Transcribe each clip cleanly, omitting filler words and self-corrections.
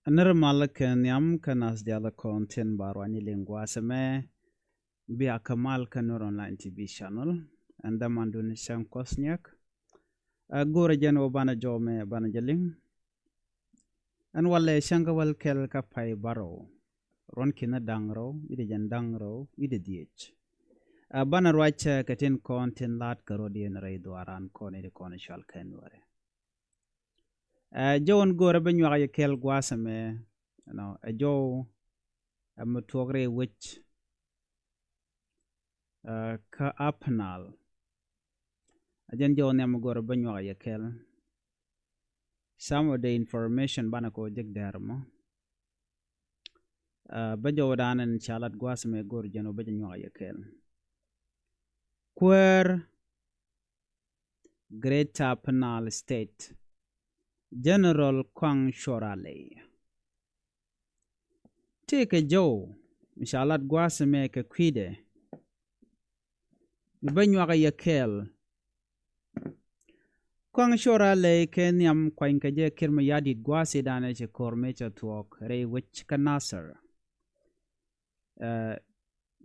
Normal ken yam kanas diala content barwani lingua seme bia kamal kanur online TV channel and the mandun shan kosnyak gore jeno bana jome bana jaling and wale shangawal kel kapai baro ron kina dangro ide jan dangro ide diech bana rwacha katin content lat karodien ray duaran kone de kone shal kenware John gore benwa ya kel gwasame a jo mutogre which ka apnal ajan jo ne gore benwa ya kel some of the information bana ko jeg dermo bajo danan chalat gwasame gore jeno benwa ya kel Queer Great Apnal State General kɔaŋ shorale Take a Joe Mishalat Guasame ke Quide Banywaga Yakel kɔaŋ shorale Kenyam Quainkaje Kirmayadit Guasi Danache Kormecha Tuok Ray Wich Kanasar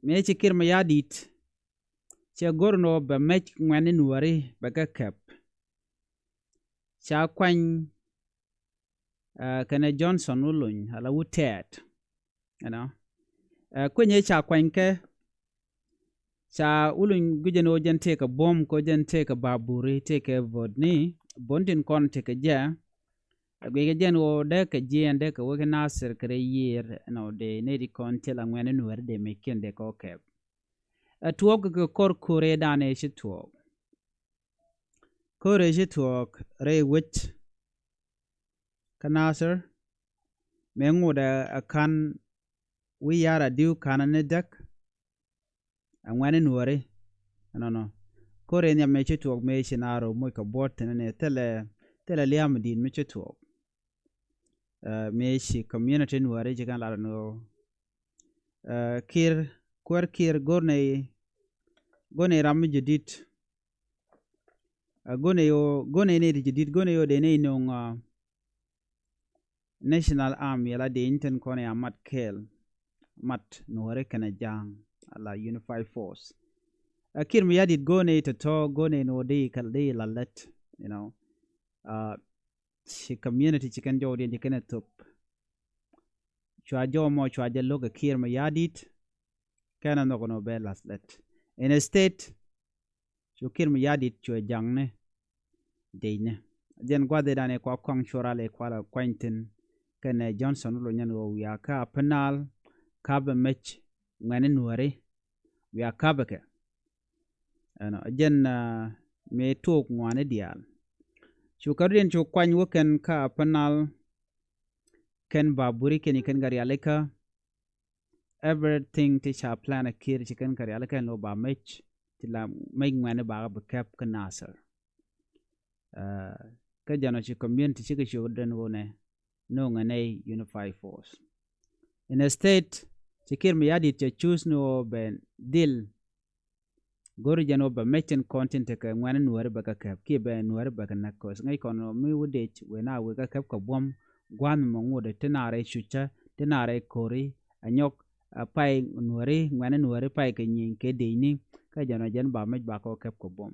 Meche Kirmayadit Chia Gorno ba mech ngwani nuääri baga kep Chia kwan Kene Johnson ulun ala thɛr kwenye cha kwanke cha ulun gujeno jen take a bomb ko jen take a baburi take a vodni bondin kon take a ja gwege jen o de ka jen de ka woge nasir kre year de nedi kon tela ngwene nuer de mekin de ko kep tuok ko kor kore dane shi tuok kore shi tuok re wich kanasir menguda akan we yara diu kanane dek angwane nuare no kore nya meche tuok me shinaro mo ka bot ne tele liam din meche tuok me shi community nuare jigan la no kir gone ram jidit gone ne jidit gone yo de ne no National Army la de inten kone amat kel mat nuare kana jang ala Unified Force akir mi yadit gone to gone no de kal de lalet si community chicken jodi de kana top chwa jomo chwa de loga kir mi yadit kana no gono be laslet in a state kir mi yadit chwa jangne de ne den gwade dane kwa kɔaŋ shorale kwa quaintin kene Johnson lo nyan wo ya ka penal ka be mech ngane nuare ya ka be ke jen me tok ngwane dial chu kadien chu kwany wo ken ka penal ken baburi ken gari aleka everything ti cha plan a kir chicken gari aleka no ba mech tila mai ngwane ba be kap kanasar ka jano chi community chi ke chu den wone no ngane Unified Force in a state chikir mi yadi to choose no ben deal gori jano ba mechen content ka ngwane nuare ba ka ki be nuare ba na kos ngai kono mi wude we na we ka kap ka bom gwan mo ngode tenare chucha tenare kori anyok pai nuare ngwane nuare pai ke nyin ke de ni ka jano jen ba mech ba ko kap ko bom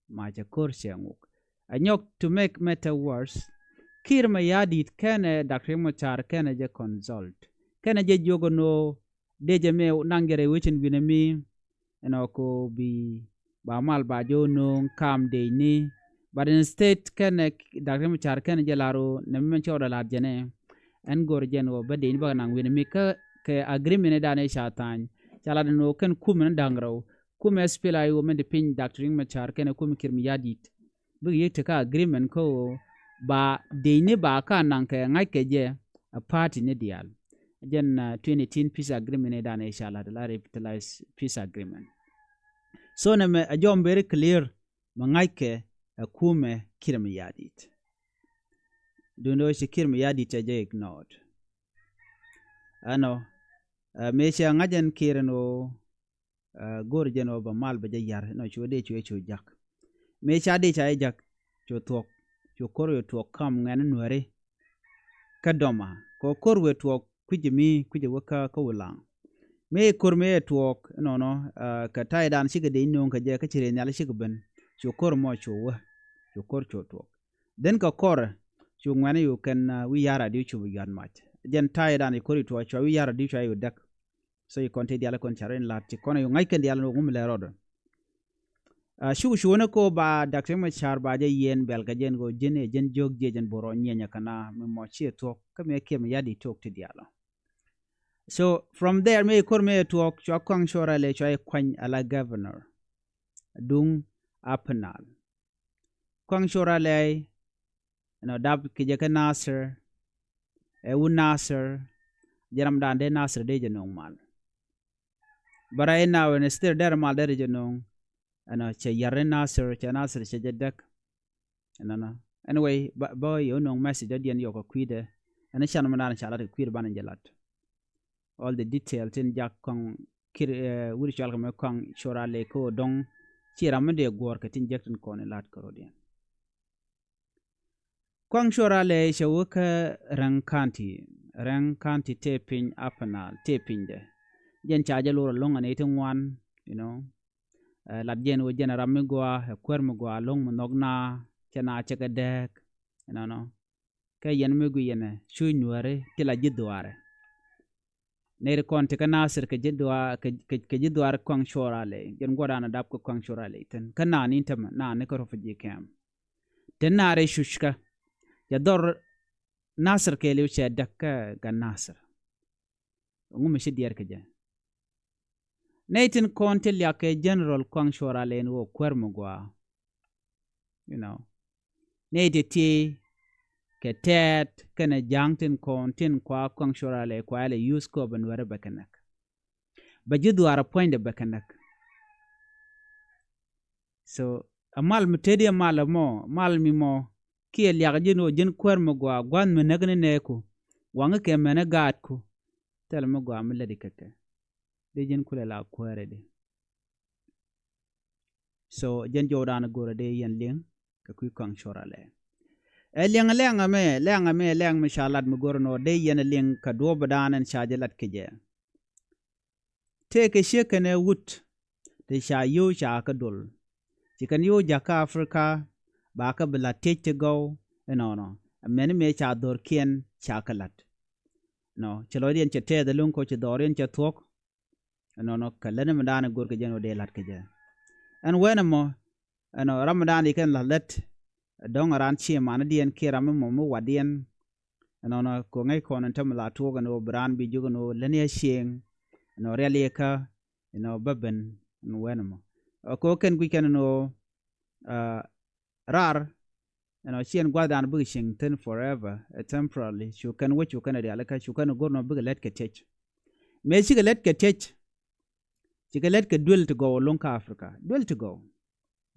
ma ja kor shenguk anyok to make matter worse kir ma yadit kene Dr. Mochar kene je consult kene je jogo no deje me nangere wichin binemi ko bi ba mal ba jo no kam de ni but instead kene Dr. Mochar kene je laro ne men choda la jene en gor jeno ba de ni ba nang binemi ke agreement da ne shatan chala no ken kum dangro kum espela yo men de pin Dr. Mochar kene kum kir ma yadit bu yete ka agreement ko ba deine ba ka nan ka ngai ke je a party ne dial jen 2018 peace agreement da na inshallah la revitalize peace agreement so na me ajom very clear ma ngai ke akume kirmi yadit dundo shi kirmi yadit je ignored me shi ngajen kirno gor jeno ba mal ba je yar no chode chwe jak me cha de cha jak cho tok cho koro to kam ngane nuare kadoma ko korwe tuok kujimi kuje waka ko wulang me korme tuok no ka tai dan shiga de inong ka je ka chire nyal shiga ben chu kor mo chu wa chu kor chu tuok den ka kor chu ngwane you can we yara di chu yan mat jen tai dan i kori tuok chu we yara di chu ayu dak so you konte diala kon charen lat ti kono yo ngai ken diala no gum le rodo shu na ko ba dak ma char ba je yen bel ka jen go jen jog je jen boro nyenya kana me mo chi tuok ka me kem yadi tuok ti diala. So from there me kor me tuok chwa kɔaŋ shora le chwa kwany ala governor dung apnal kɔaŋ shora le dab kije ka nasir u nasir jaram dan de nasir de jenong mal bara ina wen stir der mal de jenong che yarre nasir che jadak anyway ba yo nong message de yo ko kwide chan manana chala de kwide ban jelat all the details in jak kɔaŋ kir wuri chal ka me kɔaŋ shora le ko dong chira mende gor ka tin jekten ko ne lat ko rodien kɔaŋ shora le shawka rang county taping apnal taping de jen chaje loro longa ne tin wan lat jen wo jen ramme gwa kwer mo gwa long mo nogna chana chaka dek ka yen me gu yene shu nuääri tila jidware nere kon te kanasir ke jidwar kɔaŋ shora le jen goda na dab ko kɔaŋ shora le ten kana ni tama na ne ko refugee camp ten nare shushka ya dor nasir ke le che dakka ga nasir ngum shi dier ke je netin kon te ya ke general kɔaŋ shora le no kwermo gwa nete ti ke tet kene jangtin kontin kwa kɔaŋ shora le kwa le use ko ben were bakanak ba jidwar point de bakanak so amal mutedi mal mi mo ki el yagje no jen kwer mo gwa gwan me nagne ne ko wanga ke mena gat ko tel mo gwa mele dikake de jen kula la kwere de so jen jodan gore de yen leng ka ku kɔaŋ shora le leng me shalat me gorno de yen leng ka do badanen shajelat keje te ke shekene wut te sha yo sha ka dol chikan yo jaka afrika ba ka bla tete go men me cha dor kien chakalat chelo dien chete de lung ko che doren che tok kalene madane gor ke jeno de lat keje an wenamo ramadan ikan lalet dong aran chi mana dien kira mo wadien ko ngai konan tamla toga no bran bi jugo no lenia sheng relieka baben wenamo ko ken weekend rar chien gwadan bu shing ten forever temporarily shu kan wo chu kan de alaka shu kan gorno bu let ke tech me chi let ke tech chi let ke dwell to go long ka africa dwell to go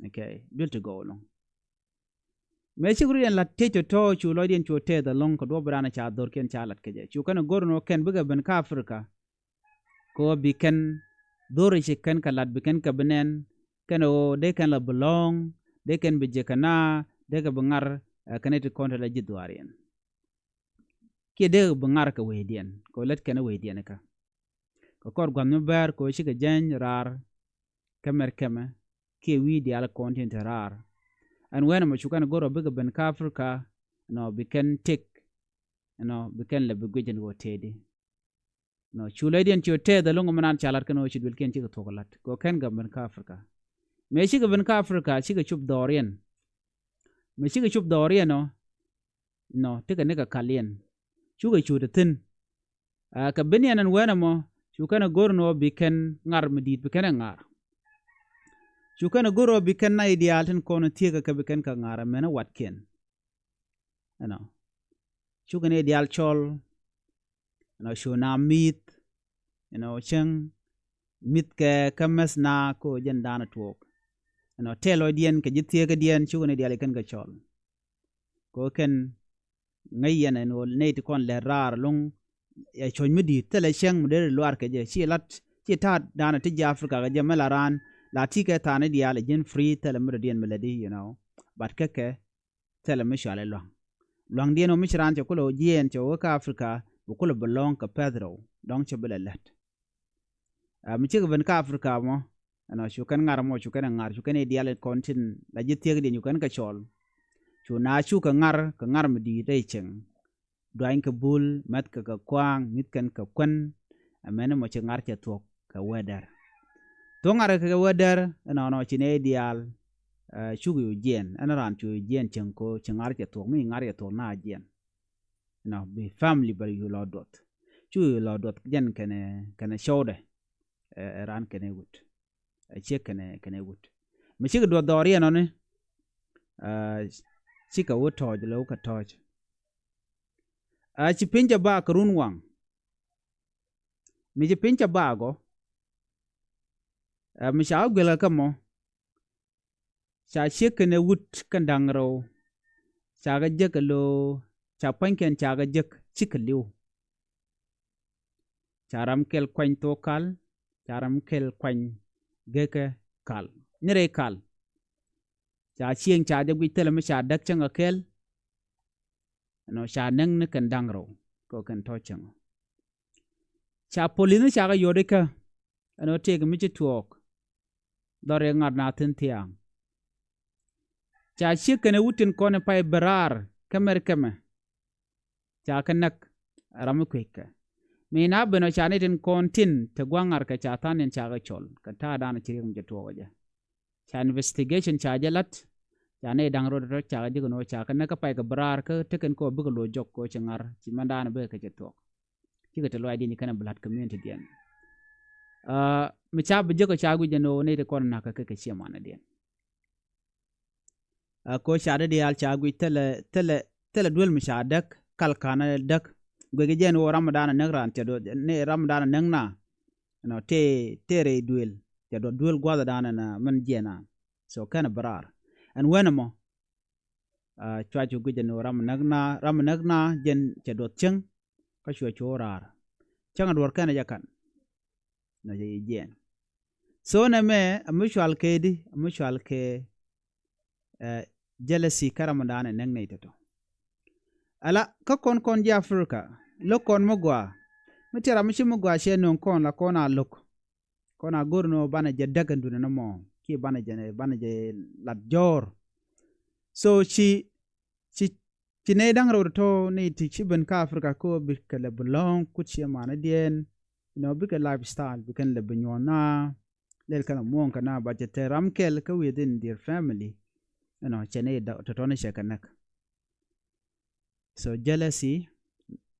okay dwell to go long me siguri en la techo to chu lodien chu te da long ko do brana cha dor ken chalat keje chu kan gorno ken buga ben ka afrika ko bi ken dori shi ken kalat bi ken ka benen ken o de ken la belong de ken bi je kana de ga bangar kanet konta la jidwarien ke de bangar ka wedien ko let ken wedien ka ko kor gwan ber ko shi ga jen rar kamer kema ke wi di ala content rar and when mo chukan goro biga ben ka afrika we can take we can le bigujin go tedi chule dien chote da longo manan chalar kano chidwil ken chiga tokolat go ken ga ben ka afrika me chiga ben ka afrika chiga chup dorien me chiga chup dorien tika nega kalien chuga chude tin ka benian and when mo chukan goro no biken ngar medit biken ngar chukana goro biken na ideal tin kono tiega ka biken ka ngara mena watken chukana ideal chol shuna mit cheng mit ke kames na ko jen dana tuok telo dien ke jitiega dien chukana ideal ken ka chol ko ken ngayen no neit kon le rar long ya choy midi tele cheng mudere luar ke je chi lat chi ta dana ti afrika ga je melaran la tika tane diale jen free tele mudien melody but keke tele mishale lo lang dien o michran cho kulo jien cho ka Africa bu kulo belong ka Pedro dong cho belalet mi chi ben ka Africa mo ano shu kan ngar mo shu kan ngar shu kan ideal kontin la jitiek de nyu kan ka chol chu na shu ka ngar mi di dei cheng doin ka bul mat ka kɔaŋ mit kan ka kwen amene mo chi ngar che tok ka weather to ngar ka weather no chine ideal shu yu jien ana ran chu jien cheng ko chengar che tok mi ngar che tok na jien no be family bar yu lo dot chu yu lo dot jen kene shode ran kene gut che kene gut mi chi do dori no ne chi ka wo toj lo ka toj chi pinja ba krun wang mi chi pinja ba go mi sha gwela ka mo cha che kene wut kan dangro cha ga je ka lo cha panken cha ga je chikliu cha ram kel kwan to kal cha ram kel kwan geke kal nire kal cha chieng cha de gwitel mi cha dak changa kel no cha nang ne kan dangro ko kan to chang cha polinu cha ga yodeka ano te ga mi chi tuok dore ngar na tin tiang cha chikene wutin kone pai berar kamer cha kanak ram kweka mi na beno cha ne tin kontin te gwangar ka cha tanen cha ga chol ka ta dana chirim je tuok ja cha investigation cha jalat cha ne dangro do cha ga digo no cha kanak pai ka berar ka teken ko bu lo jok ko changar chi mandana be ka je tuok chi ka te lo id ni kana blood community den mi cha bu je ko cha gu je no ne te kon na ka ke chi mana den ko shade de al chagui tele dwel mishadak kalkana dak gwege jen wo ramadana negran te do ne ramadana nengna no tere dwel te do dwel gwada dana na man jena so kana barar and wenamo chwachu guje no ramanagna jen te do cheng ka shwa chorar changa dwar kana jakan na je jen so na me amushwal ke jealousy karamandana nang nei to ala ka kon ji Africa lo kon mogwa mitira mishi mogwa she non kon la kona lok kona gorno bana je dagandu na mo ki bana je lat jor so chi ne dang ro to ne ti chi ben ka Africa ko bi kala belong ku chi mana dien no bi ka lifestyle bi kan le benyona lel kana mon kana ba je teram kel ka within their family chene da totone shekanak so jealousy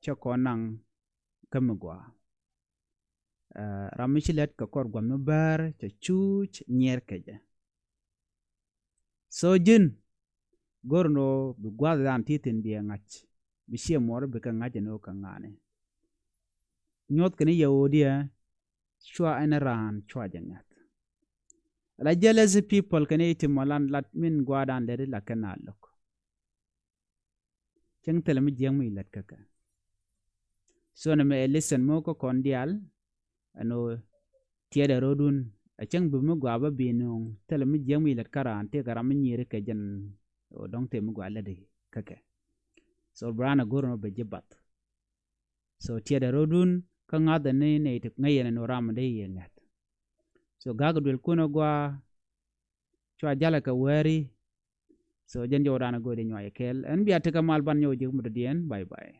chokonang kamgwa ramishilet ka kor gwa mbar cha chuch nyer keje so jin gorno bi gwa dan titin bi ngach bi she mor bi ka ngach no ka ngane nyot kene yawodia chwa ran chwa jangat la jealous people can eat malan lat min gwadan de la kana lok cheng tel mi jeng mi lat kaka so na me listen mo ko kondial ano tiada rodun a cheng bu mu gwa ba binung tel mi jeng mi lat karan te garam nyire ke jen o dong te mu gwa la de kaka so brana gorno be jibat so tiada rodun ka ngada ne te ngayen no ram de yengat so gaga dwel kuno gwa chwa jala ka wari so jen jo dana go de nyoy kel en biya te kamal ban nyoy jig mudien bye bye